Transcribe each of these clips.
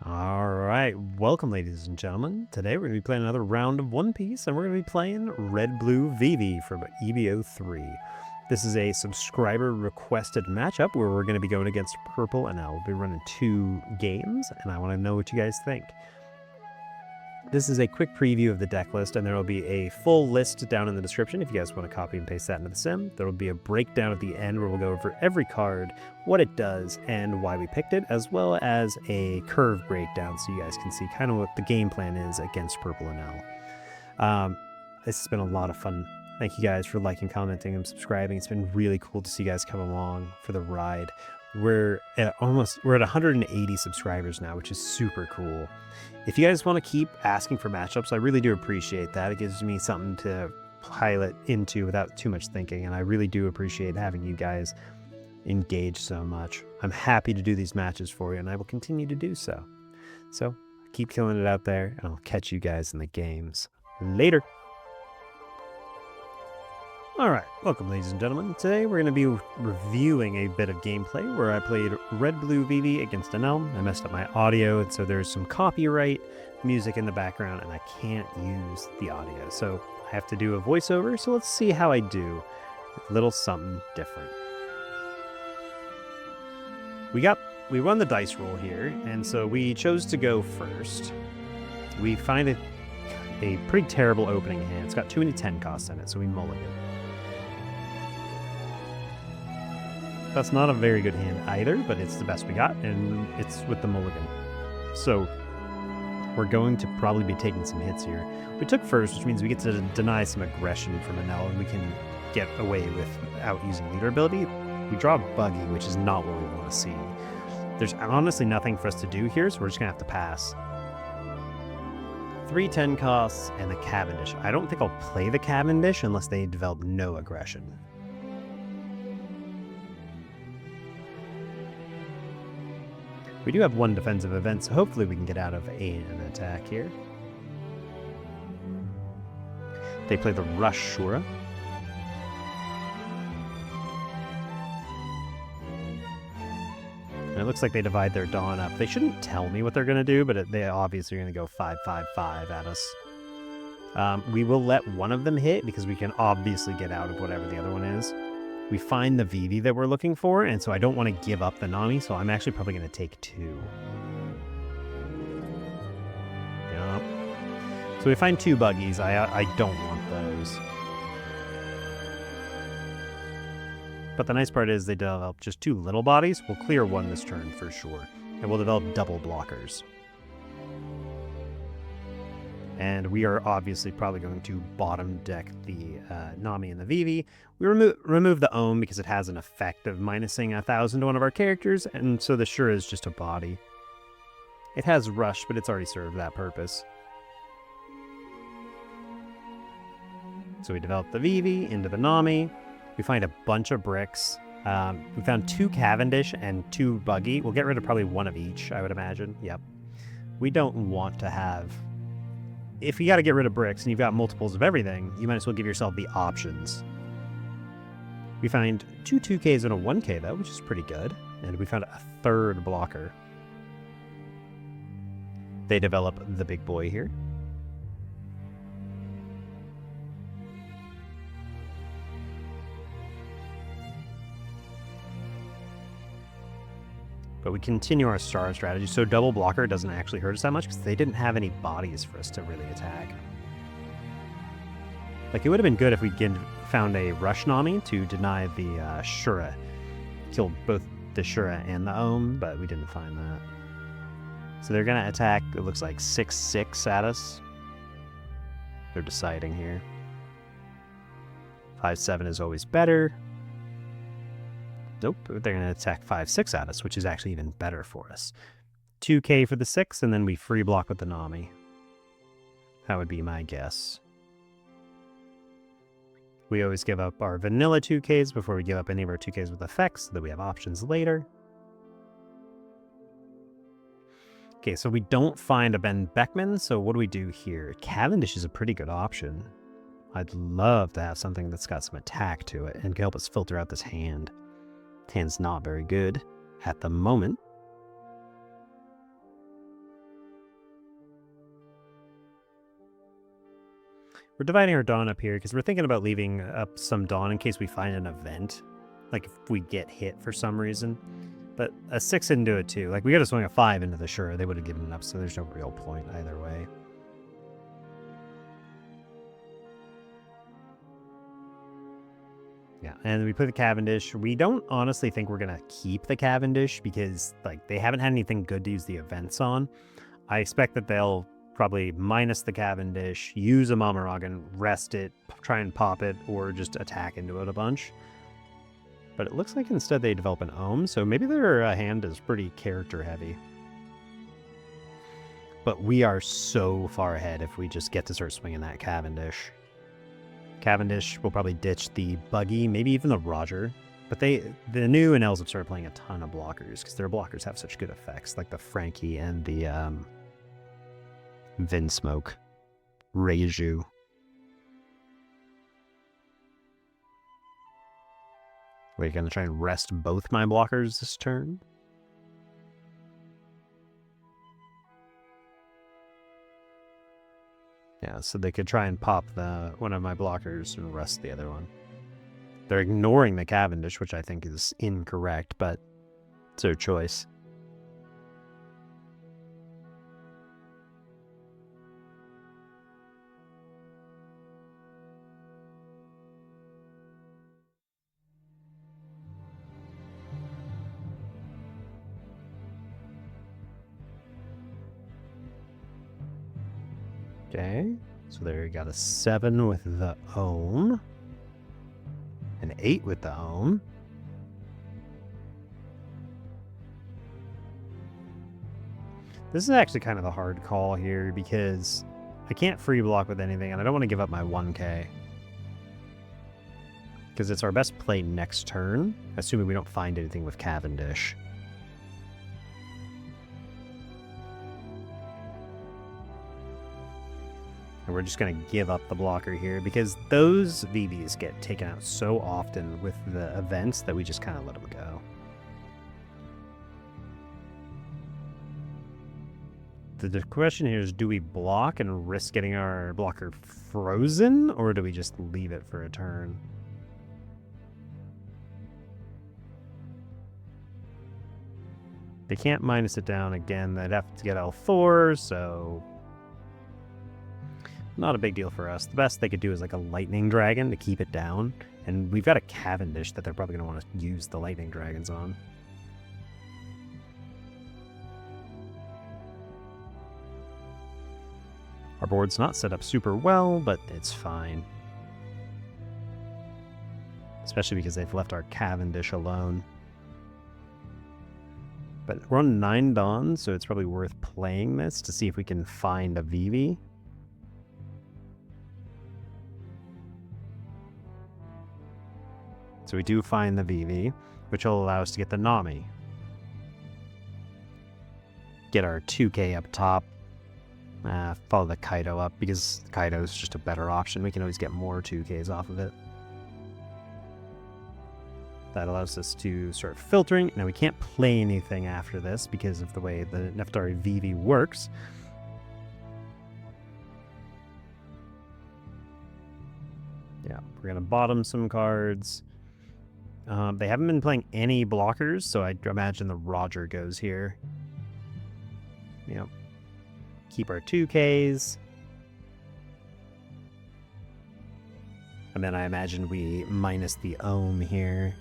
All right, welcome, ladies and gentlemen. Today we're going to be playing another round of One Piece, and we're going to be playing Red Blue Vivi from EBO 3. This is a subscriber-requested matchup where we're going to be going against Purple and Enel. We'll be running 2 games, and I want to know what you guys think. This is a quick preview of the deck list, and there will be a full list down in the description if you guys want to copy and paste that into the sim. There will be a breakdown at the end where we'll go over every card, what it does, and why we picked it, as well as a curve breakdown so you guys can see kind of what the game plan is against Purple and Enel. This has been a lot of fun. Thank you guys for liking, commenting, and subscribing. It's been really cool to see you guys come along for the ride. We're at 180 subscribers now, which is super cool. If you guys want to keep asking for matchups, I really do appreciate that. It gives me something to pilot into without too much thinking, and I really do appreciate having you guys engage so much. I'm happy to do these matches for you, and I will continue to do so. So keep killing it out there, and I'll catch you guys in the games. Later! Alright, welcome ladies and gentlemen. Today we're going to be reviewing a bit of gameplay where I played Red Blue Vivi against Enel. I messed up my audio, and so there's some copyright music in the background, and I can't use the audio. So I have to do a voiceover, so let's see how I do with a little something different. We run the dice roll here, and so we chose to go first. We find it a pretty terrible opening hand. It's got too many 10 costs in it, so we mulligan. That's not a very good hand either, but it's the best we got, and it's with the mulligan. So we're going to probably be taking some hits here. We took first, which means we get to deny some aggression from Enel, and we can get away without using leader ability. We draw a buggy, which is not what we want to see. There's honestly nothing for us to do here, so we're just going to have to pass. 3 10 costs and the Cavendish. I don't think I'll play the Cavendish unless they develop no aggression. We do have 1 defensive event, so hopefully we can get out of an attack here. They play the Rush Shura. And it looks like they divide their Dawn up. They shouldn't tell me what they're going to do, but they obviously are going to go 5-5-5 at us. We will let one of them hit because we can obviously get out of whatever the other one is. We find the Vivi that we're looking for, and so I don't want to give up the Nami, so I'm actually probably going to take 2. Yep. So we find 2 buggies. I don't want those. But the nice part is they develop just 2 little bodies. We'll clear 1 this turn for sure, and we'll develop double blockers. And we are obviously probably going to bottom deck the Nami and the Vivi. We remove the Ohm because it has an effect of minusing 1,000 to one of our characters, and so the Shura is just a body. It has Rush, but it's already served that purpose. So we develop the Vivi into the Nami. We find a bunch of bricks. We found 2 Cavendish and 2 Buggy. We'll get rid of probably 1 of each, I would imagine. Yep. We don't want to have... If you got to get rid of bricks and you've got multiples of everything, you might as well give yourself the options. We find 2 2Ks and a 1K, though, which is pretty good. And we found a 3rd blocker. They develop the big boy here. But we continue our star strategy, so double blocker doesn't actually hurt us that much because they didn't have any bodies for us to really attack. Like, it would have been good if we found a Rush Nami to deny the Shura. Killed both the Shura and the Ohm, but we didn't find that. So they're going to attack, it looks like 6-6 at us. They're deciding here. 5-7 is always better. Nope, they're going to attack 5-6 at us, which is actually even better for us. 2K for the 6, and then we free block with the Nami. That would be my guess. We always give up our vanilla 2Ks before we give up any of our 2Ks with effects, so that we have options later. Okay, so we don't find a Ben Beckman, so what do we do here? Cavendish is a pretty good option. I'd love to have something that's got some attack to it and can help us filter out this hand. Hand's not very good at the moment. We're dividing our Dawn up here because we're thinking about leaving up some Dawn in case we find an event. Like if we get hit for some reason. But a 6 into a 2. Like we got to swing a 5 into the Shura. They would have given it up, so there's no real point either way. Yeah, and we play the Cavendish. We don't honestly think we're going to keep the Cavendish because like they haven't had anything good to use the events on. I expect that they'll probably minus the Cavendish, use a Mamaragan, rest it, try and pop it, or just attack into it a bunch. But it looks like instead they develop an Ohm, so maybe their hand is pretty character heavy. But we are so far ahead if we just get to start swinging that Cavendish. Cavendish will probably ditch the Buggy, maybe even the Roger. But the new Enels have started playing a ton of blockers because their blockers have such good effects, like the Frankie and the Vinsmoke, Reiju. We're going to try and rest both my blockers this turn. Yeah, so they could try and pop one of my blockers and rest the other one. They're ignoring the Cavendish, which I think is incorrect, but it's their choice. Okay, so there you got a 7 with the Ohm, an 8 with the Ohm. This is actually kind of a hard call here because I can't free block with anything and I don't want to give up my 1k. Because it's our best play next turn, assuming we don't find anything with Cavendish. And we're just going to give up the blocker here because those Vivis get taken out so often with the events that we just kind of let them go. The question here is, do we block and risk getting our blocker frozen, or do we just leave it for a turn? They can't minus it down again. They'd have to get L4, so not a big deal for us. The best they could do is like a Lightning Dragon to keep it down. And we've got a Cavendish that they're probably going to want to use the Lightning Dragons on. Our board's not set up super well, but it's fine. Especially because they've left our Cavendish alone. But we're on 9 Dawns, so it's probably worth playing this to see if we can find a Vivi. So we do find the Vivi, which will allow us to get the Nami. Get our 2k up top. Follow the Kaido up, because Kaido is just a better option. We can always get more 2ks off of it. That allows us to start filtering. Now we can't play anything after this because of the way the Nefeltari Vivi works. Yeah, we're going to bottom some cards. They haven't been playing any blockers, so I imagine the Roger goes here. Yep. Keep our 2ks. And then I imagine we minus the Ohm here.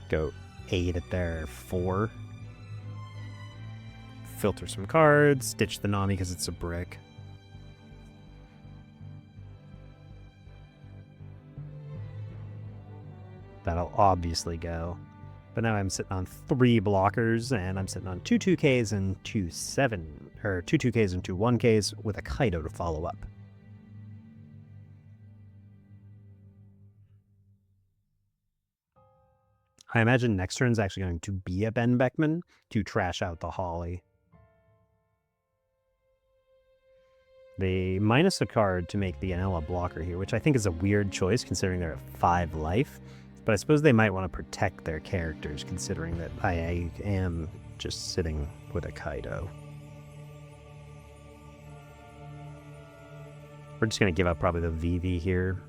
Go 8 at their 4. Filter some cards. Ditch the Nami because it's a brick. That'll obviously go. But now I'm sitting on 3 blockers, and I'm sitting on 2 2Ks and 2 2Ks and 2 1Ks with a Kaido to follow up. I imagine next turn is actually going to be a Ben Beckman to trash out the Holly. They minus a card to make the Enel a blocker here, which I think is a weird choice considering they're at 5 life. But I suppose they might want to protect their characters, considering that I am just sitting with a Kaido. We're just going to give up probably the Vivi here.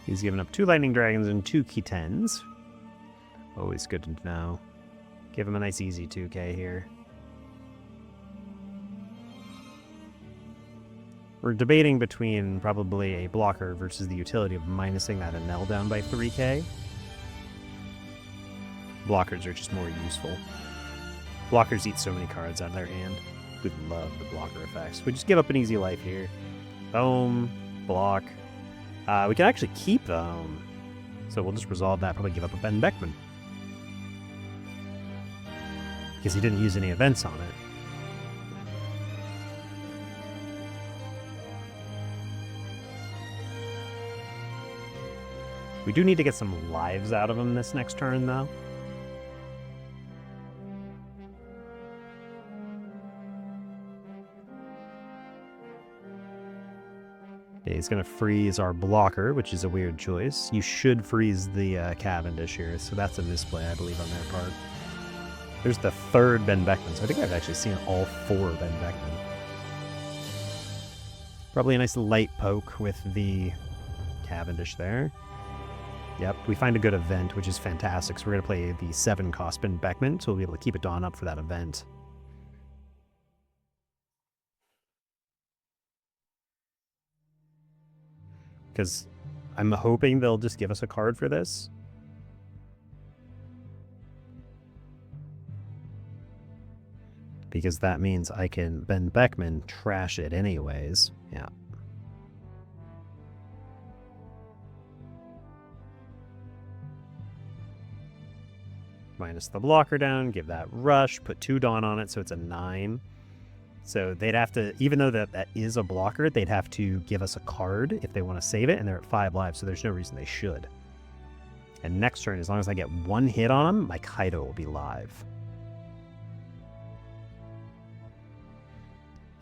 He's given up 2 Lightning Dragons and 2 Kitens. Always good to know. Give him a nice easy 2k here. We're debating between probably a blocker versus the utility of minusing that Enel down by 3k. Blockers are just more useful. Blockers eat so many cards out of their hand. We love the blocker effects. We just give up an easy life here. Boom. Block. We can actually keep the home. So we'll just resolve that. Probably give up a Ben Beckman. Because he didn't use any events on it. We do need to get some lives out of him this next turn, though. Okay, he's going to freeze our blocker, which is a weird choice. You should freeze the Cavendish here, so that's a misplay, I believe, on their part. There's the 3rd Ben Beckman, so I think I've actually seen all 4 Ben Beckman. Probably a nice light poke with the Cavendish there. Yep, we find a good event, which is fantastic. So we're going to play the 7-cost Ben Beckman, so we'll be able to keep it drawn up for that event. Because I'm hoping they'll just give us a card for this. Because that means I can Ben Beckman trash it anyways. Yeah. Minus the blocker down, give that rush, put 2 Dawn on it, so it's a 9. So they'd have to, even though that is a blocker, they'd have to give us a card if they want to save it, and they're at 5 lives, so there's no reason they should. And next turn, as long as I get 1 hit on them, my Kaido will be live.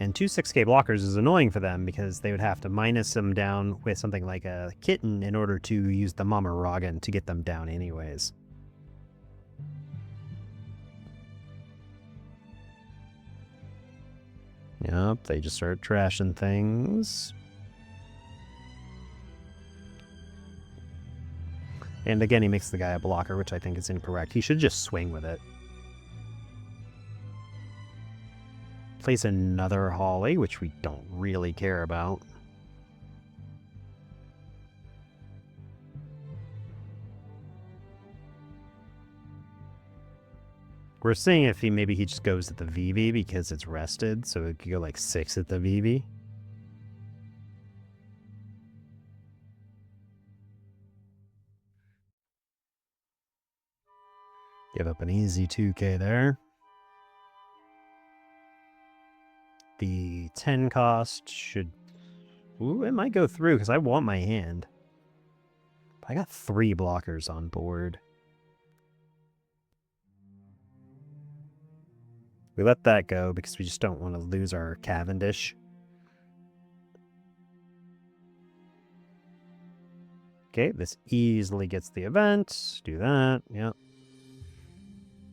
And 2 6k blockers is annoying for them because they would have to minus them down with something like a Kitten in order to use the Mama Ragan to get them down anyways. Yep, they just start trashing things. And again, he makes the guy a blocker, which I think is incorrect. He should just swing with it. Place another Holly, which we don't really care about. We're seeing if maybe he just goes at the Vivi because it's rested, so it could go like 6 at the Vivi. Give up an easy 2k there. The 10 cost should... Ooh, it might go through because I want my hand. But I got 3 blockers on board. We let that go because we just don't want to lose our Cavendish. Okay, this easily gets the event. Do that, yep.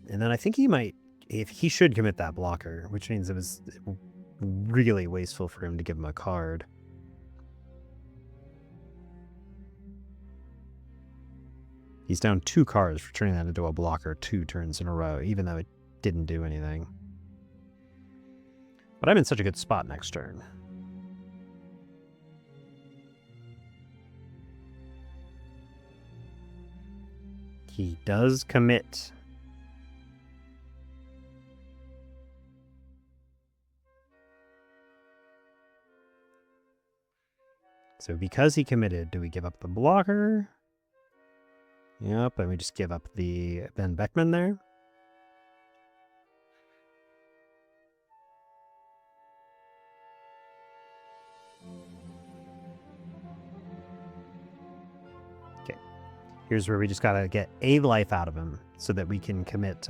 And then I think he might... If he should commit that blocker, which means it was really wasteful for him to give him a card. He's down 2 cards for turning that into a blocker 2 turns in a row, even though it didn't do anything. But I'm in such a good spot next turn. He does commit. So because he committed, do we give up the blocker? Yep, and we just give up the Ben Beckman there. Okay, here's where we just gotta get a life out of him so that we can commit...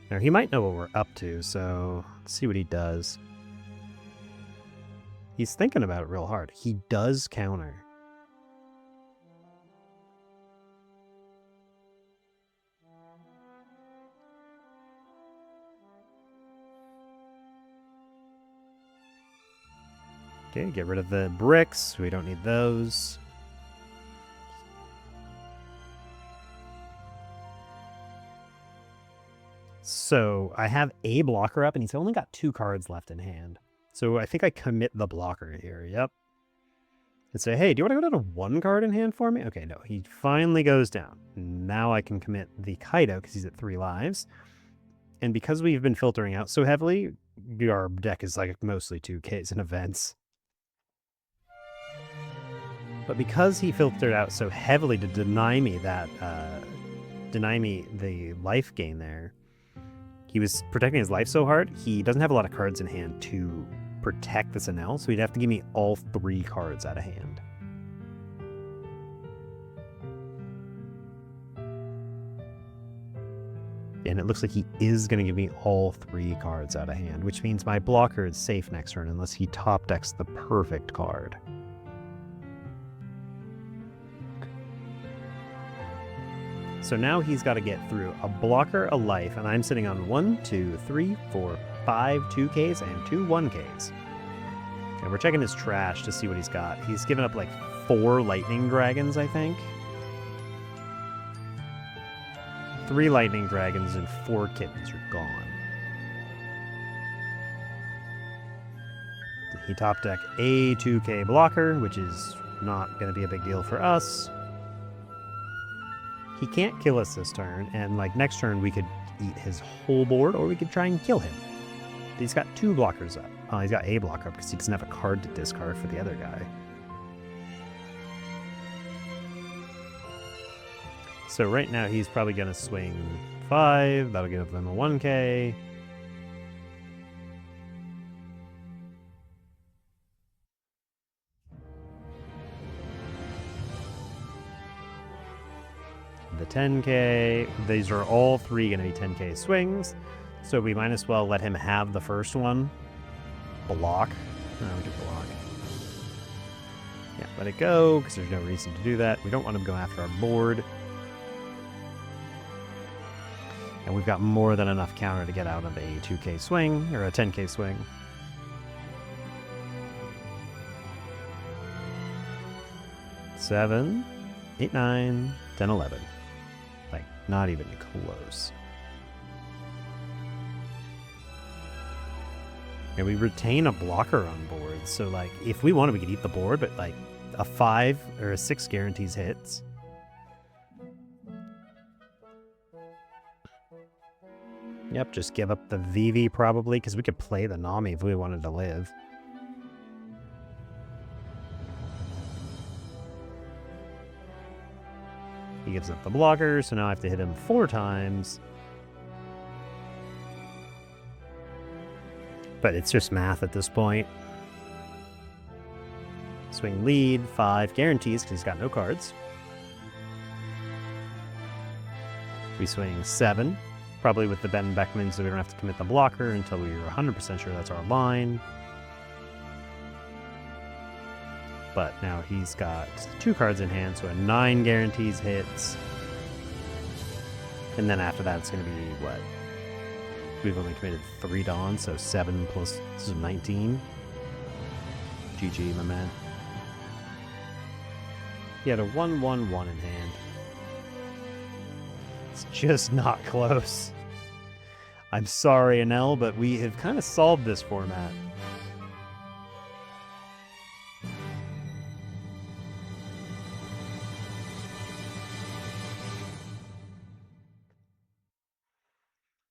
Now, he might know what we're up to, so Let's see what he does. He's thinking about it real hard. He does counter. Okay, get rid of the bricks. We don't need those. So I have a blocker up, and he's only got 2 cards left in hand. So I think I commit the blocker here. Yep. And say, hey, do you want to go down to 1 card in hand for me? Okay, no. He finally goes down. Now I can commit the Kaido because he's at 3 lives. And because we've been filtering out so heavily, our deck is like mostly 2Ks and events. But because he filtered out so heavily to deny me that, deny me the life gain there, he was protecting his life so hard, he doesn't have a lot of cards in hand to protect this Enel, so he'd have to give me all 3 cards out of hand. And it looks like he is going to give me all 3 cards out of hand, which means my blocker is safe next turn unless he top decks the perfect card. So now he's got to get through a blocker, a life, and I'm sitting on 1, 2, 3, 4, 5 2Ks and 2 1Ks. And we're checking his trash to see what he's got. He's given up like 4 lightning dragons, I think. 3 lightning dragons and 4 kittens are gone. He top deck a 2K blocker, which is not going to be a big deal for us. He can't kill us this turn, and like next turn we could eat his whole board, or we could try and kill him. He's got 2 blockers up. He's got a blocker up because he doesn't have a card to discard for the other guy. So right now he's probably going to swing 5. That'll give him a 1K. The 10K. These are all 3 going to be 10K swings. So we might as well let him have the first one. Block. No, we can block. Yeah, let it go, because there's no reason to do that. We don't want him to go after our board. And we've got more than enough counter to get out of a 2K swing, or a 10K swing. Seven, 8, 9, 10, 11. Like, not even close. And we retain a blocker on board, so like, if we wanted, we could eat the board, but like, a 5 or a 6 guarantees hits. Yep, just give up the Vivi probably, because we could play the Nami if we wanted to live. He gives up the blocker, so now I have to hit him 4 times. But it's just math at this point. Swing lead, 5 guarantees, because he's got no cards. We swing 7. Probably with the Ben Beckman, so we don't have to commit the blocker until we're 100% sure that's our line. But now he's got 2 cards in hand, so a 9 guarantees hits. And then after that, it's going to be, what? We've only committed 3 dawns, so 7 plus 19. GG, my man. He had a 1-1-1 in hand. It's just not close. I'm sorry, Enel, but we have kind of solved this format.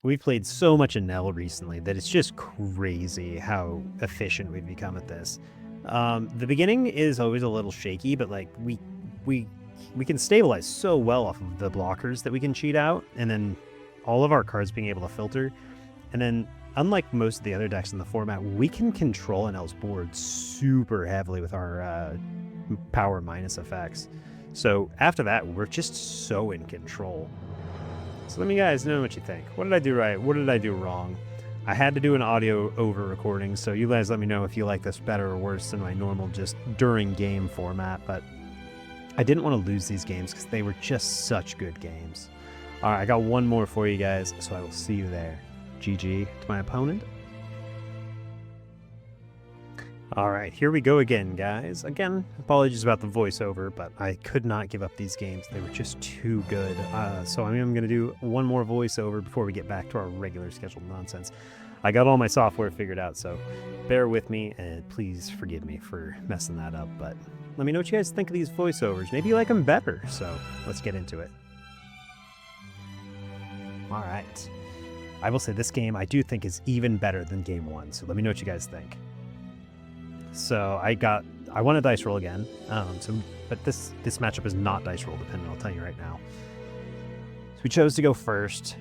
We've played so much Enel recently that it's just crazy how efficient we've become at this. The beginning is always a little shaky, but like we can stabilize so well off of the blockers that we can cheat out, and then all of our cards being able to filter. And then, unlike most of the other decks in the format, we can control Enel's board super heavily with our power minus effects. So after that, we're just so in control. So let me guys know what you think. What did I do right? What did I do wrong? I had to do an audio over recording, so you guys let me know if you like this better or worse than my normal just during game format, but I didn't want to lose these games because they were just such good games. All right, I got one more for you guys, so I will see you there. GG to my opponent. All right, here we go again, guys. Again, apologies about the voiceover, but I could not give up these games. They were just too good. So I'm going to do one more voiceover before we get back to our regular scheduled nonsense. I got all my software figured out, so bear with me, and please forgive me for messing that up. But let me know what you guys think of these voiceovers. Maybe you like them better, so let's get into it. All right. I will say this game I do think is even better than game one, so let me know what you guys think. So I won a dice roll again. But this matchup is not dice roll dependent, I'll tell you right now. So we chose to go first.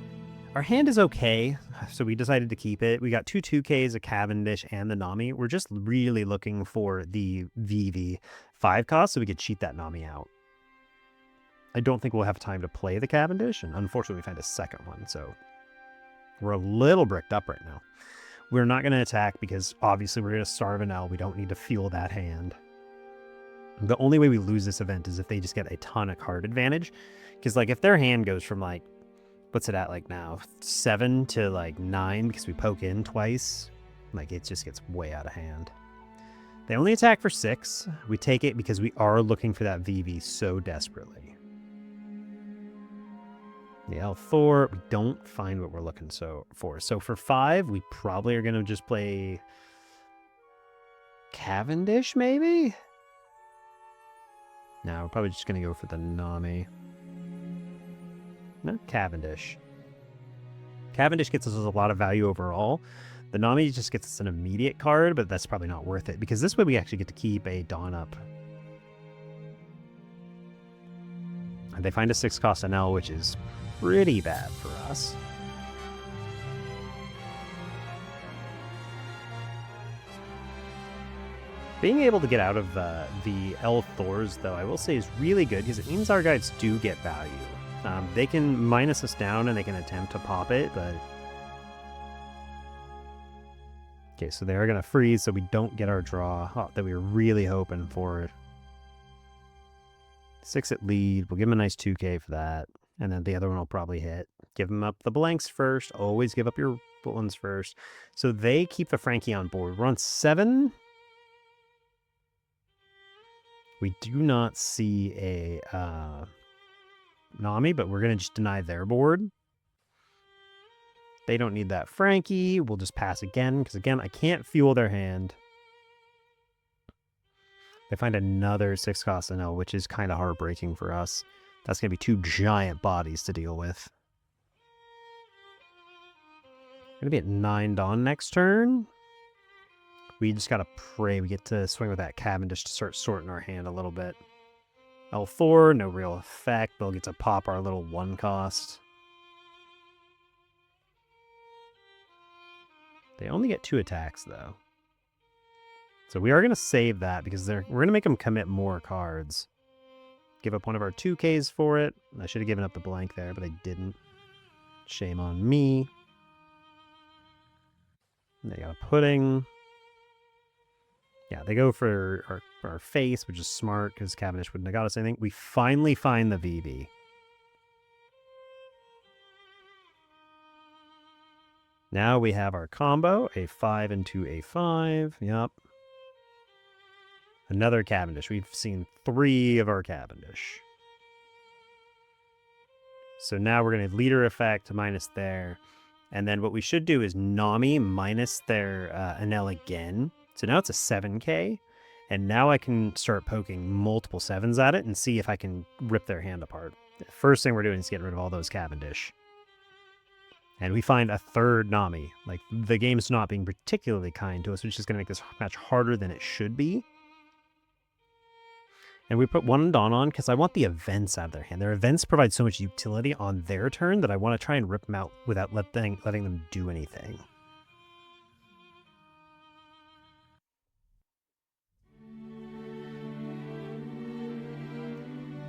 Our hand is okay, so we decided to keep it. We got 2 2Ks, a Cavendish, and the Nami. We're just really looking for the Vivi 5 cost so we could cheat that Nami out. I don't think we'll have time to play the Cavendish, and unfortunately we find a second one, so we're a little bricked up right now. We're not going to attack because obviously we're going to starve Enel. We don't need to fuel that hand. The only way we lose this event is if they just get a ton of card advantage. Because like if their hand goes from like, what's it at like now? 7 to like 9 because we poke in twice. Like it just gets way out of hand. They only attack for 6. We take it because we are looking for that Vivi so desperately. The L4, we don't find what we're looking for. So for 5, we probably are going to just play Cavendish, maybe? No, we're probably just going to go for the Nami. No, Cavendish. Cavendish gets us a lot of value overall. The Nami just gets us an immediate card, but that's probably not worth it, because this way we actually get to keep a Dawn up. And they find a 6-cost Enel, which is pretty bad for us. Being able to get out of the L Thors, though, I will say is really good because it means our guides do get value. They can minus us down and they can attempt to pop it, but... Okay, so they are going to freeze so we don't get our draw that we were really hoping for. 6 at lead. We'll give him a nice 2K for that. And then the other one will probably hit. Give him up the blanks first. Always give up your ones first. So they keep the Frankie on board. We're on 7. We do not see a Nami, but we're going to just deny their board. They don't need that Frankie. We'll just pass again, because again, I can't fuel their hand. They find another 6-cost Enel, which is kind of heartbreaking for us. That's going to be 2 giant bodies to deal with. Going to be at 9 Dawn next turn. We just got to pray we get to swing with that Cavendish to start sorting our hand a little bit. L4, no real effect. They'll get to pop our little 1-cost. They only get 2 attacks, though. So we are going to save that because we're going to make them commit more cards. Give up one of our 2Ks for it. I should have given up the blank there, but I didn't. Shame on me. They got a pudding. Yeah, they go for our face, which is smart because Cavendish wouldn't have got us anything. We finally find the Vivi. Now we have our combo, a 5 into a 5. Yep. Another Cavendish. We've seen 3 of our Cavendish. So now we're going to leader effect minus there. And then what we should do is Nami minus their Enel again. So now it's a 7K. And now I can start poking multiple 7s at it and see if I can rip their hand apart. The first thing we're doing is getting rid of all those Cavendish. And we find a 3rd Nami. Like, the game's not being particularly kind to us, which is going to make this match harder than it should be. And we put 1 Dawn on because I want the events out of their hand. Their events provide so much utility on their turn that I want to try and rip them out without letting them do anything.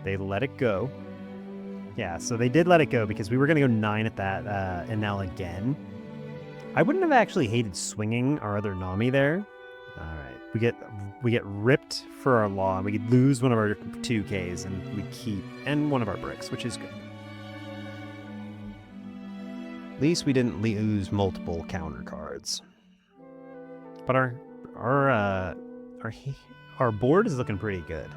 They let it go. Yeah, so they did let it go because we were going to go 9 at that Enel again. I wouldn't have actually hated swinging our other Nami there. All right, we get ripped for our law. We could lose one of our 2Ks, and we keep one of our bricks, which is good. At least we didn't lose multiple counter cards. But our board is looking pretty good.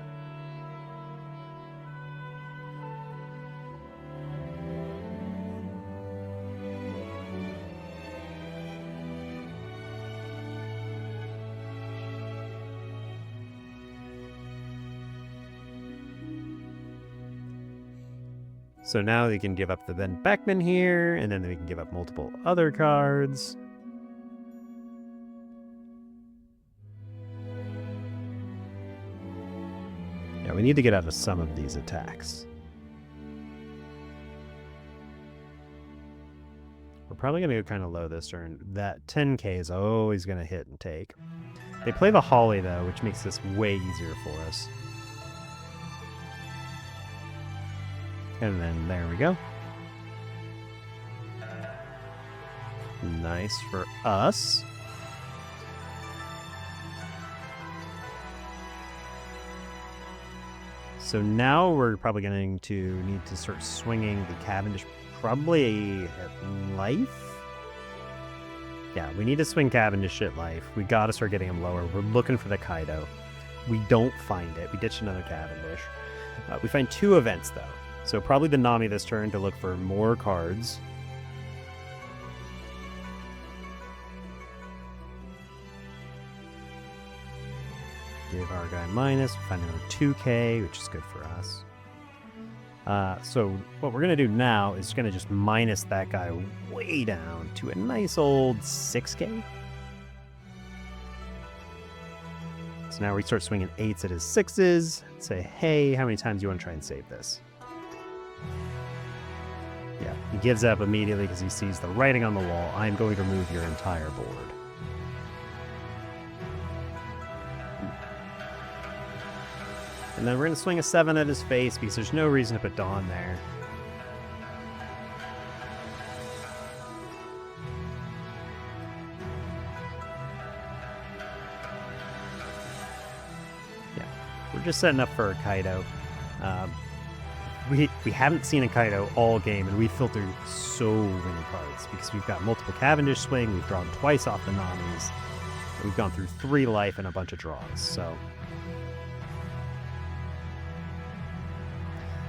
So now they can give up the Ben Beckman here, and then they can give up multiple other cards. Yeah, we need to get out of some of these attacks. We're probably going to go kind of low this turn. That 10K is always going to hit and take. They play the Holly, though, which makes this way easier for us. And then there we go. Nice for us. So now we're probably going to need to start swinging the Cavendish, probably at life. Yeah, we need to swing Cavendish at life. We got to start getting him lower. We're looking for the Kaido. We don't find it. We ditch another Cavendish. We find 2 events, though. So probably the Nami this turn to look for more cards. Give our guy minus. Find another 2K, which is good for us. So what we're going to do now is going to just minus that guy way down to a nice old 6K. So now we start swinging 8s at his 6s. Say, hey, how many times do you want to try and save this? Yeah, he gives up immediately because he sees the writing on the wall. I'm going to remove your entire board. And then we're going to swing a 7 at his face because there's no reason to put Dawn there. Yeah, we're just setting up for a Kaido. We haven't seen a Kaido all game, and we filtered so many cards because we've got multiple Cavendish swing, we've drawn twice off the Namis, we've gone through 3 life and a bunch of draws, so...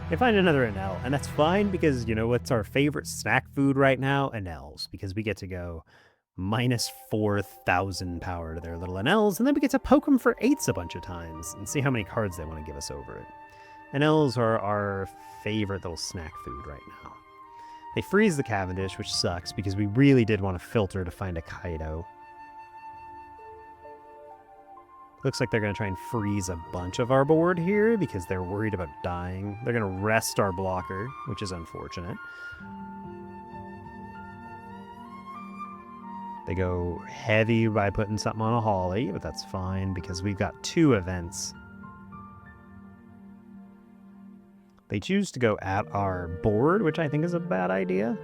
They find another Enel, and that's fine because, you know, what's our favorite snack food right now? Enels, because we get to go minus 4,000 power to their little Enels, and then we get to poke them for 8s a bunch of times and see how many cards they want to give us over it. Enels are our favorite little snack food right now. They freeze the Cavendish, which sucks because we really did want to filter to find a Kaido. Looks like they're going to try and freeze a bunch of our board here because they're worried about dying. They're going to rest our blocker, which is unfortunate. They go heavy by putting something on a Holly, but that's fine because we've got 2 events. They choose to go at our board, which I think is a bad idea.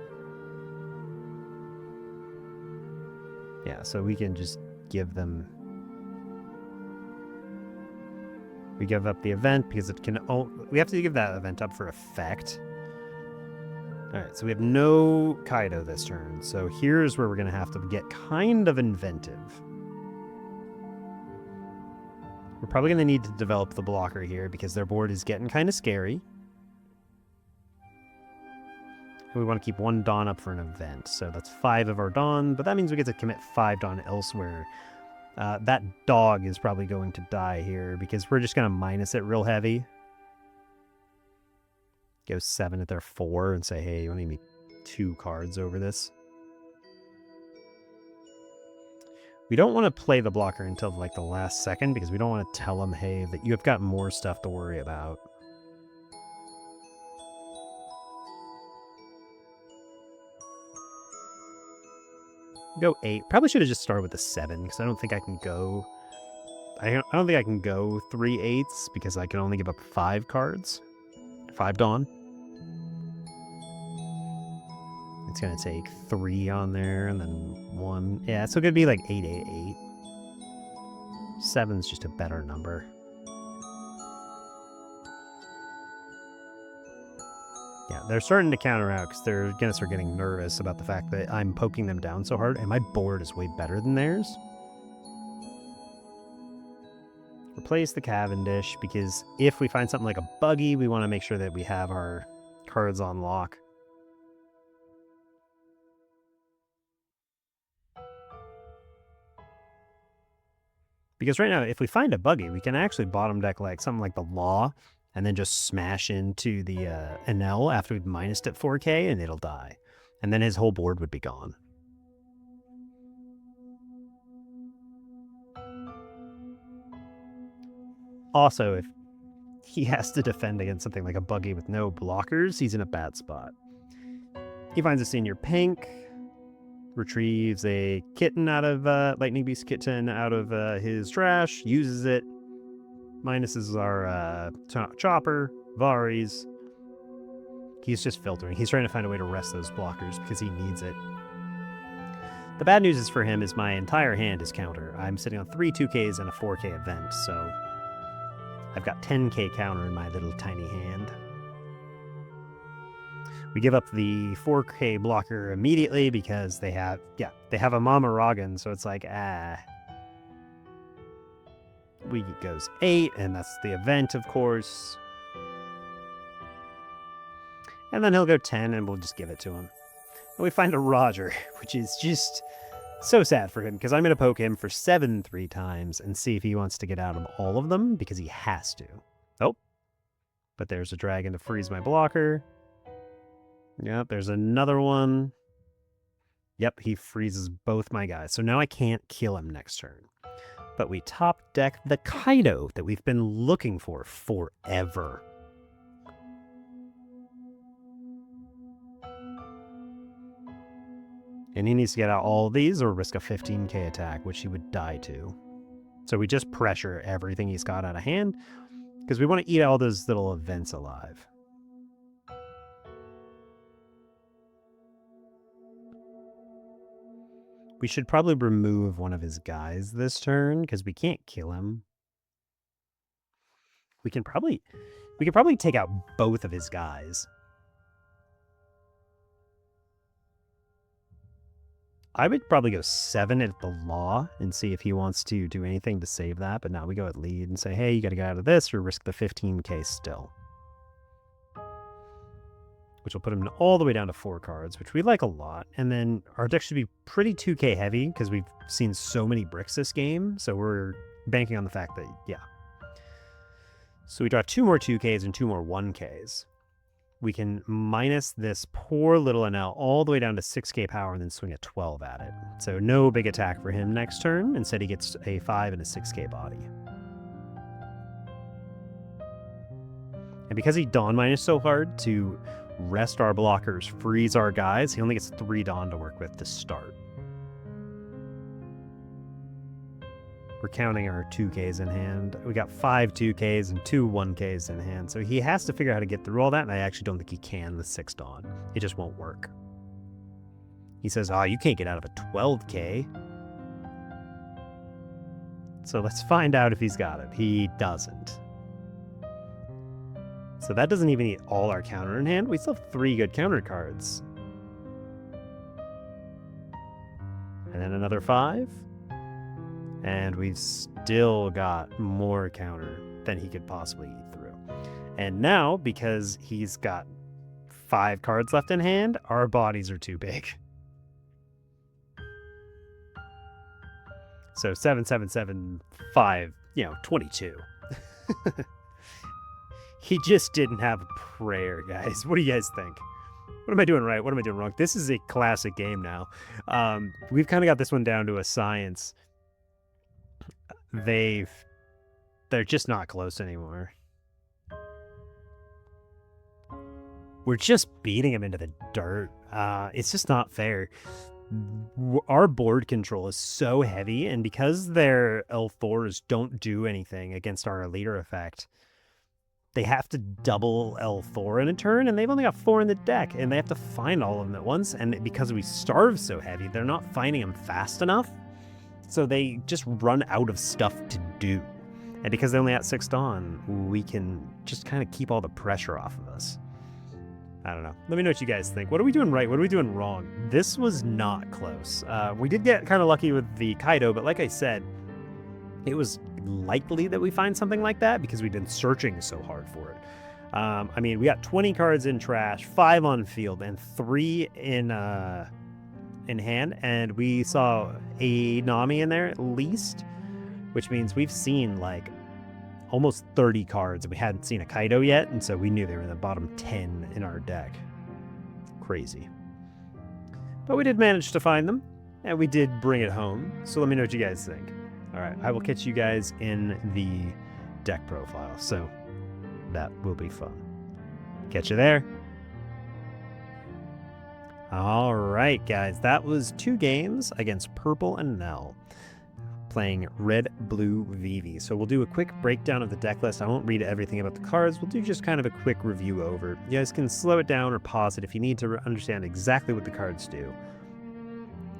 Yeah, so we can just give them... We give up the event because it can... we have to give that event up for effect. Alright, so we have no Kaido this turn. So here's where we're going to have to get kind of inventive. We're probably going to need to develop the blocker here because their board is getting kind of scary. And we want to keep 1 Dawn up for an event. So that's 5 of our Dawn, but that means we get to commit 5 Dawn elsewhere. That dog is probably going to die here because we're just going to minus it real heavy. Go 7 at their 4 and say, hey, you want to give me 2 cards over this? We don't want to play the blocker until like the last second because we don't want to tell them, hey, that you've got more stuff to worry about. Go 8. Probably should have just started with the 7 because I don't think I can go... I don't think I can go 3 8s because I can only give up 5 cards. 5 Dawn. It's going to take 3 on there and then 1. Yeah, so it could be like 8, 8, 8. 7's just a better number. Yeah, they're starting to counter out because they're going to start getting nervous about the fact that I'm poking them down so hard, and my board is way better than theirs. Replace the Cavendish, because if we find something like a buggy, we want to make sure that we have our cards on lock. Because right now, if we find a buggy, we can actually bottom deck like something like the Law, and then just smash into the Enel after we've minused it 4K, and it'll die. And then his whole board would be gone. Also, if he has to defend against something like a buggy with no blockers, he's in a bad spot. He finds a senior pink, retrieves a kitten out of Lightning Beast kitten out of his trash, uses it, minuses our chopper, Varis. He's just filtering. He's trying to find a way to rest those blockers because he needs it. The bad news is for him is my entire hand is counter. I'm sitting on 3 2Ks and a 4K event, so I've got 10K counter in my little tiny hand. We give up the 4K blocker immediately because they have a Mama Rogan, so it's like, We goes 8, and that's the event, of course. And then he'll go 10, and we'll just give it to him. And we find a Roger, which is just so sad for him, because I'm going to poke him for 7 3 times and see if he wants to get out of all of them, because he has to. Oh, but there's a dragon to freeze my blocker. Yep, there's another one. Yep, he freezes both my guys. So now I can't kill him next turn. But we top deck the Kaido that we've been looking for forever. And he needs to get out all of these or risk a 15K attack, which he would die to. So we just pressure everything he's got out of hand because we want to eat all those little events alive. We should probably remove one of his guys this turn because we can't kill him. We can probably take out both of his guys. I would probably go 7 at the Law and see if he wants to do anything to save that. But now we go at lead and say, hey, you got to get out of this or risk the 15K still. Which will put him all the way down to 4 cards, which we like a lot. And then our deck should be pretty 2K heavy because we've seen so many bricks this game. So we're banking on the fact that, yeah. So we draw 2 more 2Ks and 2 more 1Ks. We can minus this poor little Enel all the way down to 6K power and then swing a 12 at it. So no big attack for him next turn. Instead, he gets a 5 and a 6K body. And because he Dawn minus so hard to rest our blockers, freeze our guys, he only gets 3 Dawn to work with to start. We're counting our 2Ks in hand. We got 5 2Ks and 2 1Ks in hand. So he has to figure out how to get through all that, and I actually don't think he can with 6 Dawn. It just won't work. He says, you can't get out of a 12K. So let's find out if he's got it. He doesn't. So that doesn't even eat all our counter in hand. We still have 3 good counter cards. And then another 5. And we've still got more counter than he could possibly eat through. And now, because he's got 5 cards left in hand, our bodies are too big. So 7, 7, 7, 5, 22. He just didn't have a prayer, guys. What do you guys think? What am I doing right? What am I doing wrong? This is a classic game now. We've kind of got this one down to a science. They're just not close anymore. We're just beating him into the dirt. It's just not fair. Our board control is so heavy, and because their L4s don't do anything against our leader effect, they have to double L4 in a turn, and they've only got 4 in the deck, and they have to find all of them at once, and because we starve so heavy, they're not finding them fast enough, so they just run out of stuff to do. And because they only at 6 Dawn, we can just kind of keep all the pressure off of us. I don't know. Let me know what you guys think. What are we doing right? What are we doing wrong? This was not close. We did get kind of lucky with the Kaido, but like I said, it was likely that we find something like that because we've been searching so hard for it. I mean, we got 20 cards in trash, 5 on field, and 3 in hand, and we saw a Nami in there at least, which means we've seen like almost 30 cards, and we hadn't seen a Kaido yet, and so we knew they were in the bottom 10 in our deck. Crazy. But we did manage to find them, and we did bring it home, so let me know what you guys think. Alright, I will catch you guys in the deck profile, so that will be fun. Catch you there. Alright, guys, that was 2 games against Purple and Enel, playing Red, Blue, Vivi. So we'll do a quick breakdown of the deck list. I won't read everything about the cards. We'll do just kind of a quick review over. You guys can slow it down or pause it if you need to understand exactly what the cards do.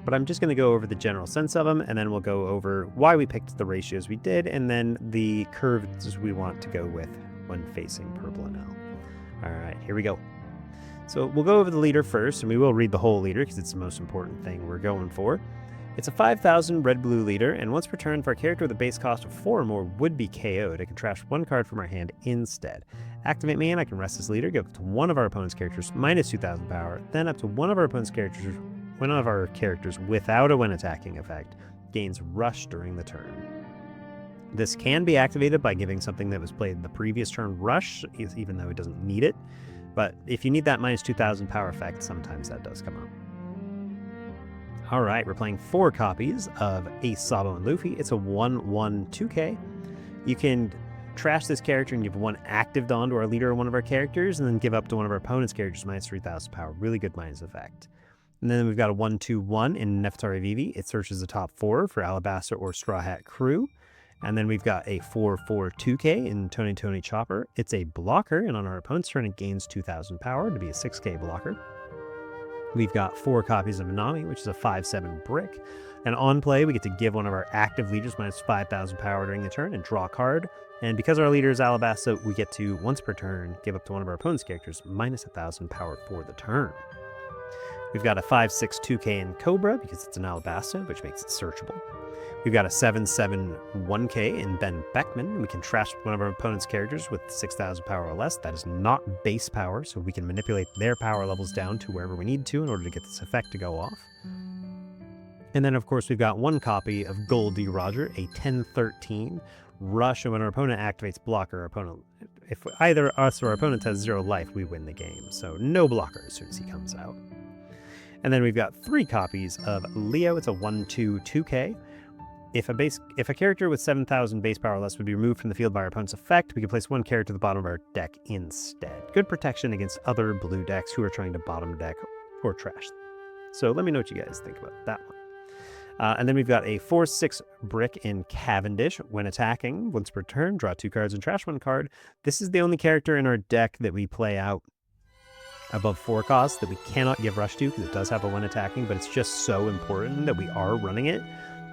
But I'm just going to go over the general sense of them, and then we'll go over why we picked the ratios we did, and then the curves we want to go with when facing Purple and Enel. Alright, here we go. So we'll go over the leader first, and we will read the whole leader because it's the most important thing we're going for. It's a 5,000 red-blue leader, and once per turn, for a character with a base cost of 4 or more would be KO'd, I can trash 1 card from our hand instead. Activate main, I can rest this leader, go up to one of our opponent's characters minus 2,000 power, then up to one of our opponent's characters without a when attacking effect gains rush during the turn. This can be activated by giving something that was played the previous turn rush, even though it doesn't need it. But if you need that minus 2,000 power effect, sometimes that does come up. Alright, we're playing 4 copies of Ace, Sabo, and Luffy. It's a 1/1 2K. You can trash this character and give 1 active Dawn to our leader or one of our characters, and then give up to one of our opponent's characters minus 3,000 power. Really good minus effect. And then we've got a 1/2/1 in Nefeltari Vivi. It searches the top 4 for Alabasta or Straw Hat Crew. And then we've got a 4/4 2K in Tony Chopper. It's a blocker, and on our opponent's turn it gains 2,000 power to be a 6K blocker. We've got 4 copies of Nami, which is a 5/7 brick. And on play, we get to give one of our active leaders minus 5,000 power during the turn and draw a card. And because our leader is Alabasta, we get to, once per turn, give up to one of our opponent's characters minus 1,000 power for the turn. We've got a 5/6 2K in Cobra, because it's an Alabasta, which makes it searchable. We've got a 7/7 1K in Ben Beckman. We can trash one of our opponent's characters with 6,000 power or less. That is not base power, so we can manipulate their power levels down to wherever we need to in order to get this effect to go off. And then, of course, we've got 1 copy of Goldie Roger, a 10/13 rush, and when our opponent activates blocker, our opponent, if either us or our opponent has 0 life, we win the game. So no blocker as soon as he comes out. And then we've got 3 copies of Leo. It's a 1/2 2K. If a character with 7,000 base power or less would be removed from the field by our opponent's effect, we can place 1 character at the bottom of our deck instead. Good protection against other blue decks who are trying to bottom deck or trash them. So let me know what you guys think about that one. And then we've got a 4/6 brick in Cavendish. When attacking, once per turn, draw 2 cards and trash 1 card. This is the only character in our deck that we play out above 4 costs that we cannot give rush to because it does have a when attacking, but it's just so important that we are running it.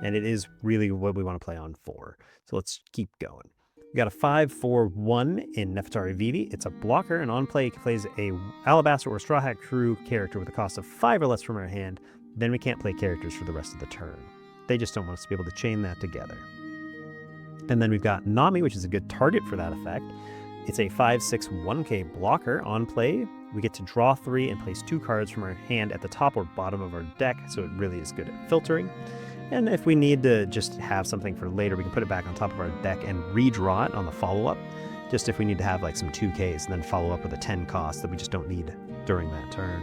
And it is really what we want to play on 4. So let's keep going. We got a 5/4/1 in Nefeltari Vivi. It's a blocker, and on play it plays a Alabasta or Straw Hat Crew character with a cost of 5 or less from our hand. Then we can't play characters for the rest of the turn. They just don't want us to be able to chain that together. And then we've got Nami, which is a good target for that effect. It's a 5/6 1K blocker. On play, we get to draw 3 and place 2 cards from our hand at the top or bottom of our deck, so it really is good at filtering. And if we need to just have something for later, we can put it back on top of our deck and redraw it on the follow-up, just if we need to have like some 2Ks and then follow up with a 10 cost that we just don't need during that turn.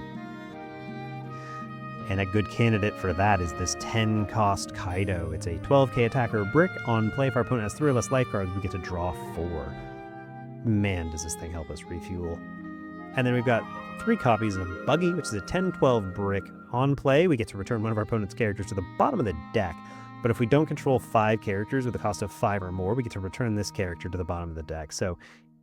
And a good candidate for that is this 10 cost Kaido. It's a 12K attacker brick. On play, if our opponent has 3 or less life cards, we get to draw 4. Man, does this thing help us refuel. And then we've got 3 copies of Buggy, which is a 10/12 brick. On play, we get to return one of our opponent's characters to the bottom of the deck. But if we don't control 5 characters with a cost of 5 or more, we get to return this character to the bottom of the deck. So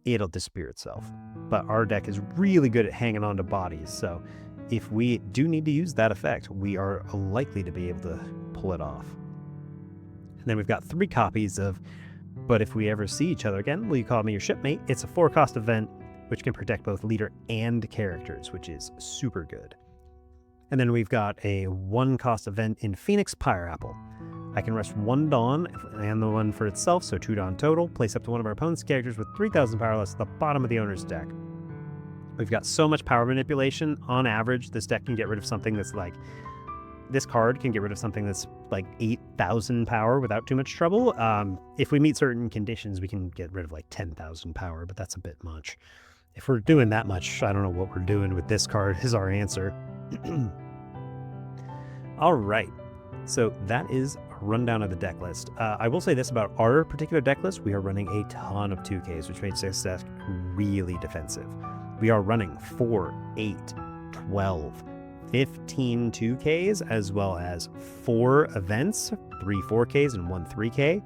it'll disappear itself. But our deck is really good at hanging on to bodies, so if we do need to use that effect, we are likely to be able to pull it off. And then we've got 3 copies of But If We Ever See Each Other Again, Will You Call Me Your Shipmate? It's a 4-cost event, which can protect both leader and characters, which is super good. And then we've got a 1-cost event in Phoenix Pyreapple. I can rest 1 Dawn and the one for itself, so 2 Dawn total. Place up to one of our opponent's characters with 3,000 power less at the bottom of the owner's deck. We've got so much power manipulation. On average, this deck can get rid of something that's like... This card can get rid of something that's like 8,000 power without too much trouble. If we meet certain conditions, we can get rid of like 10,000 power, but that's a bit much. If we're doing that much, I don't know what we're doing with this card is our answer. All right, so that is a rundown of the deck list. I will say this about our particular deck list. We are running a ton of 2Ks, which makes this deck really defensive. We are running 4, 8, 12, 15 2Ks, as well as 4 events, 3 4Ks and 1 3K.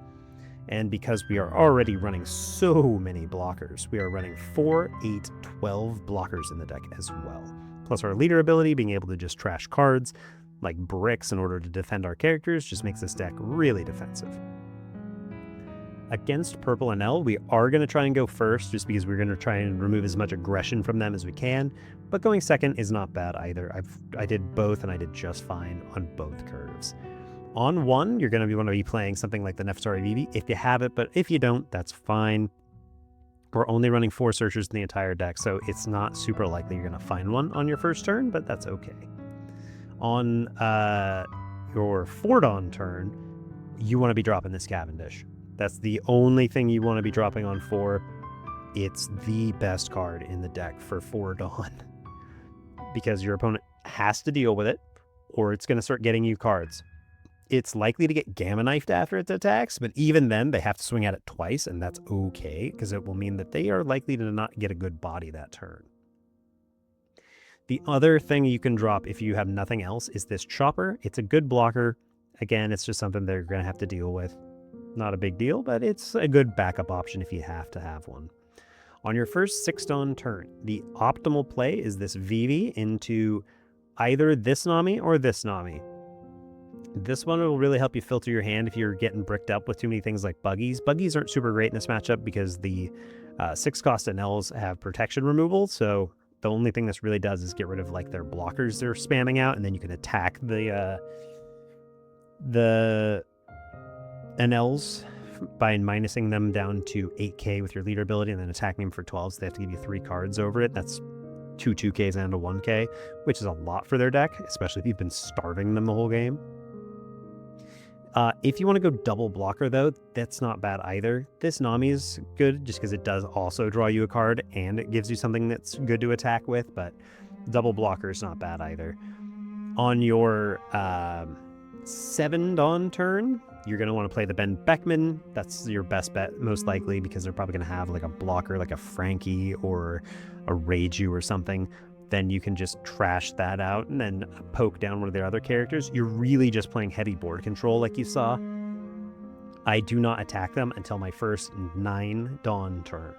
And because we are already running so many blockers, we are running 4, 8, 12 blockers in the deck as well. Plus our leader ability, being able to just trash cards like bricks in order to defend our characters, just makes this deck really defensive. Against Purple Enel, we are going to try and go first, just because we're going to try and remove as much aggression from them as we can, but going second is not bad either. I did both, and I did just fine on both curves. On 1, you're going to want to be playing something like the Nefeltari Vivi, if you have it, but if you don't, that's fine. We're only running 4 searchers in the entire deck, so it's not super likely you're going to find one on your first turn, but that's okay. On your 4 Dawn turn, you want to be dropping this Cavendish. That's the only thing you want to be dropping on 4. It's the best card in the deck for 4 Dawn. Because your opponent has to deal with it, or it's going to start getting you cards. It's likely to get Gamma Knifed after its attacks, but even then, they have to swing at it twice, and that's okay, because it will mean that they are likely to not get a good body that turn. The other thing you can drop if you have nothing else is this Chopper. It's a good blocker. Again, it's just something they're going to have to deal with. Not a big deal, but it's a good backup option if you have to have one. On your first 6 Dawn turn, the optimal play is this Vivi into either this Nami or this Nami. This one will really help you filter your hand if you're getting bricked up with too many things like buggies. Buggies aren't super great in this matchup because the 6-cost Enels have protection removal, so the only thing this really does is get rid of like their blockers they're spamming out, and then you can attack the Enels by minusing them down to 8k with your leader ability and then attacking them for 12, so they have to give you 3 cards over it. That's 2 2ks and a 1k, which is a lot for their deck, especially if you've been starving them the whole game. If you want to go double blocker, though, that's not bad either. This Nami is good just because it does also draw you a card and it gives you something that's good to attack with, but double blocker is not bad either. On your 7 Dawn turn, you're going to want to play the Ben Beckman. That's your best bet, most likely, because they're probably going to have like a blocker, like a Frankie or a Reiju or something. Then you can just trash that out and then poke down one of their other characters. You're really just playing heavy board control like you saw. I do not attack them until my first 9 Dawn turn.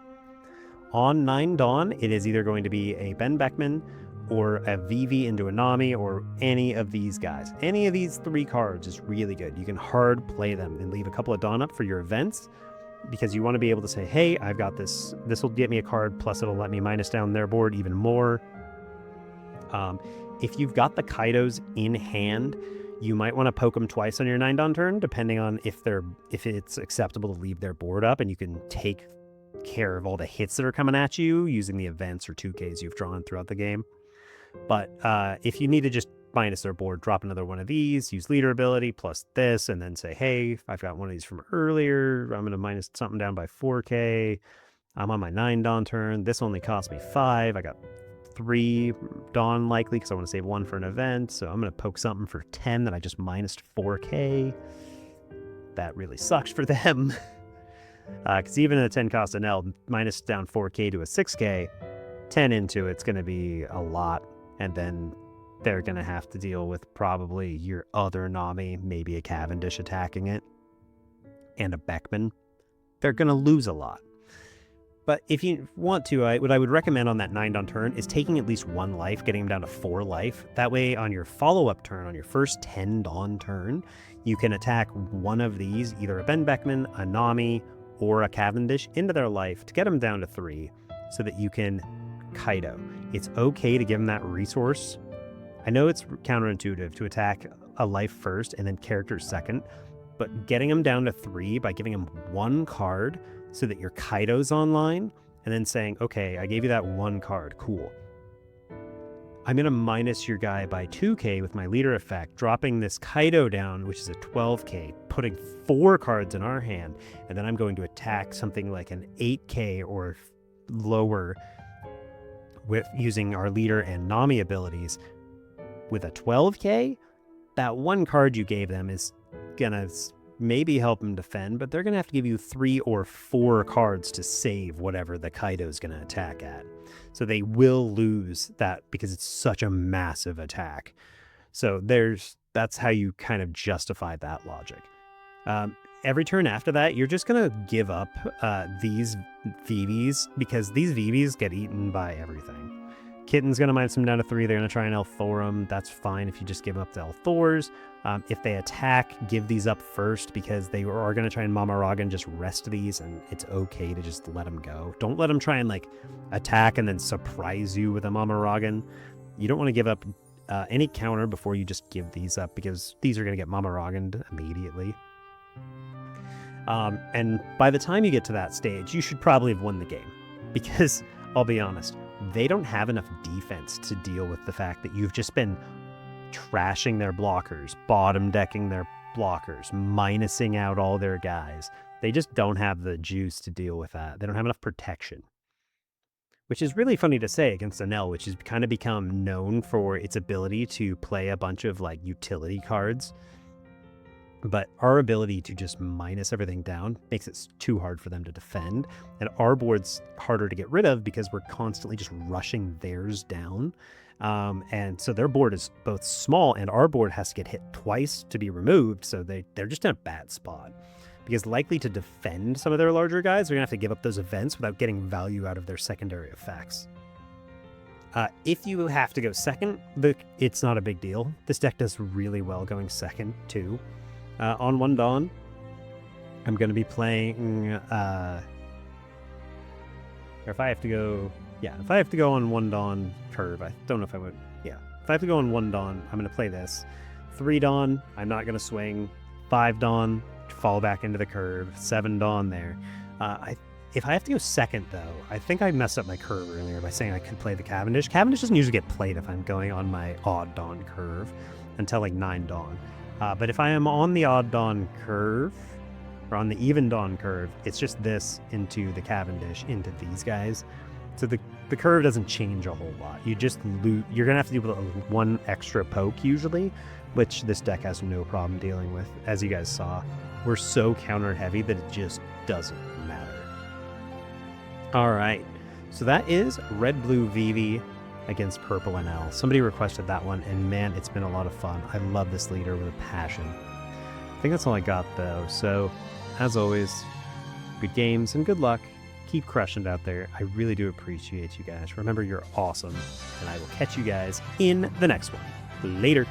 On 9 Dawn, it is either going to be a Ben Beckman or a Vivi into a Nami or any of these guys. Any of these 3 cards is really good. You can hard play them and leave a couple of Dawn up for your events because you want to be able to say, hey, I've got this. This will get me a card, plus it'll let me minus down their board even more. If you've got the Kaidos in hand, you might want to poke them twice on your 9 Dawn turn, depending on if it's acceptable to leave their board up, and you can take care of all the hits that are coming at you using the events or 2Ks you've drawn throughout the game. But if you need to just minus their board, drop another one of these, use leader ability plus this, and then say, hey, I've got one of these from earlier. I'm going to minus something down by 4K. I'm on my 9 Dawn turn. This only cost me 5. I got 3 Dawn likely because I want to save 1 for an event. So I'm going to poke something for 10 that I just minused 4K. That really sucks for them. Because even in a 10 cost Enel, minus down 4K to a 6K, 10 into it's going to be a lot. And then they're going to have to deal with probably your other Nami, maybe a Cavendish attacking it, and a Beckman. They're going to lose a lot. But if you want to, what I would recommend on that 9 Dawn turn is taking at least 1 life, getting him down to 4 life. That way, on your follow-up turn, on your first 10 Dawn turn, you can attack one of these, either a Ben Beckman, a Nami, or a Cavendish, into their life to get them down to 3, so that you can Kaido. It's okay to give them that resource. I know it's counterintuitive to attack a life first and then characters second, but getting them down to 3 by giving them 1 card so that your Kaido's online, and then saying, okay, I gave you that 1 card, cool. I'm going to minus your guy by 2k with my leader effect, dropping this Kaido down, which is a 12k, putting 4 cards in our hand, and then I'm going to attack something like an 8k or lower with using our leader and Nami abilities. With a 12k, that 1 card you gave them is going to maybe help them defend, but they're going to have to give you 3 or 4 cards to save whatever the Kaido is going to attack at. So they will lose that because it's such a massive attack. So that's how you kind of justify that logic. Every turn after that, you're just going to give up these Vivis, because these Vivis get eaten by everything. Kitten's going to minus them down to 3. They're going to try and L4 them. That's fine if you just give up the L4s. If they attack, give these up first, because they are going to try and Mama Raga and just rest these, and it's okay to just let them go. Don't let them try and like attack and then surprise you with a Mama Raga. You don't want to give up any counter before you just give these up, because these are going to get Mama Raga immediately. And by the time you get to that stage, you should probably have won the game, because I'll be honest, they don't have enough defense to deal with the fact that you've just been trashing their blockers, bottom decking their blockers, minusing out all their guys. They just don't have the juice to deal with that. They don't have enough protection, which is really funny to say against Enel, which has kind of become known for its ability to play a bunch of like utility cards. But our ability to just minus everything down makes it too hard for them to defend. And our board's harder to get rid of because we're constantly just rushing theirs down. And so their board is both small, and our board has to get hit twice to be removed. So they're just in a bad spot. Because likely to defend some of their larger guys, they're going to have to give up those events without getting value out of their secondary effects. If you have to go second, it's not a big deal. This deck does really well going second, too. On 1 Dawn, I'm going to be playing, or if I have to go on 1 Dawn curve, I don't know if I would, if I have to go on 1 Dawn, I'm going to play this. 3 Dawn, I'm not going to swing. 5 Dawn, fall back into the curve. 7 Dawn there. If I have to go second, though, I think I messed up my curve earlier by saying I could play the Cavendish. Cavendish doesn't usually get played if I'm going on my odd Dawn curve until like 9 Dawn. But if I am on the odd Dawn curve, or on the even Dawn curve, it's just this into the Cavendish, into these guys. So the curve doesn't change a whole lot. You just you're going to have to deal with 1 extra poke usually, which this deck has no problem dealing with. As you guys saw, we're so counter heavy that it just doesn't matter. All right, so that is Red-Blue Vivi against Purple Enel. Somebody requested that one, and man, it's been a lot of fun. I love this leader with a passion. I think that's all I got, though. So, as always, good games and good luck. Keep crushing it out there. I really do appreciate you guys. Remember, you're awesome, and I will catch you guys in the next one. Later.